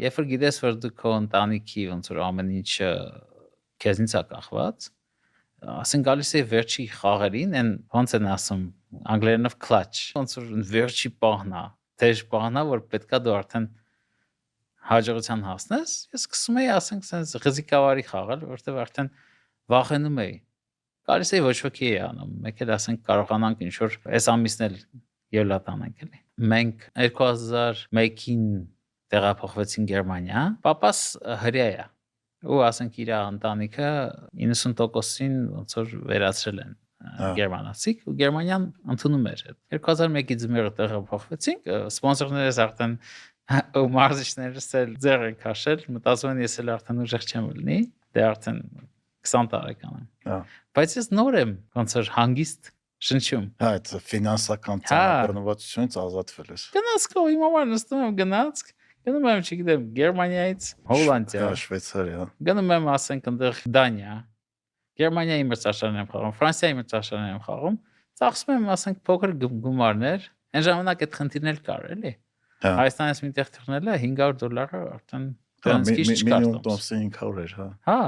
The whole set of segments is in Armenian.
Երբ որ գիտես, որ դու քո ընտանիքի ոնց որ ամեն ինչը քեզնից է կախված, ասեն գալիս է վերջի խաղերին, and ոնց են ասում անգլերենով clutch, ոնց որ վերջի պահն է, դեժ պահն է, որ պետքա դու արդեն հաջողության հասնես, ես սկսում էի ասենք sense ռիզիկավարի խաղալ, որովհետև արդեն վախենում էի։ Գալիս է ոչ ոքի է անում, մեկ էլ ասենք կարողանանք ինչ որ այս ամիսն էլ ելա տանենք էլի։ Մենք 2001-ին տեղափոխվեցին Գերմանիա, papas հրեա է։ Ու ասենք իր ընտանիքը 90%-ին ոնց որ վերացրել են գերմանացիք ու Գերմանիան ընդունում էր։ 2001-ի ձմեռը տեղափոխվեցինք, սպոնսորներս արդեն ու մարզիչներս էլ ձեռ են քաշել, մտածում են ես էլ արդեն ուժեղ չեմ լինի, դե արդեն 20 տարեկան եմ։ Բայց ես նոր եմ, ոնց որ հանգիստ շնչում։ Հա, այդ ֆինանսական ծանրաբեռնվածությունից ազատվել ես։ Գնացքով իմ համար նստում եմ գնացք, գնում եմ, չգիտեմ, Գերմանիայից Հոլանդիա, Շվեյցարիա։ գնում եմ, ասենք, այնտեղ Դանիա, Գերմանիայի մրցաշարն եմ խաղում, Ֆրանսիայի մրցաշարն եմ խաղում, ծախսում եմ, ասենք, փոքր գումարներ, այն ժամանակ այդ խնդիրն էլ կար, էլի։ Հայաստանից միտեղ թռնելը $500 արդեն դրանից քիչ չկար։ Մինիմում տոմսը 500 էր, հա։ Հա։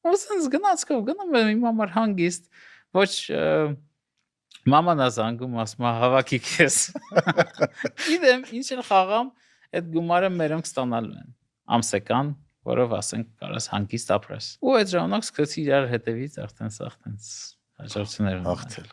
Ոսենց գնացքով գնում եմ իմ համար հանգիստ, ոչ մաման ազանգում ասում հավաքի քեզ։ Գիտեմ, ինչ էլ խաղամ, այդ գումարը մերոնք ստանալու են։ Ամսական, որով ասենք կարաս հանգիստ ապրես։ Ու այդ ժամանակ սկսեցի իրար հետևից արդեն սա այդպես հաջողություններ հաղթել։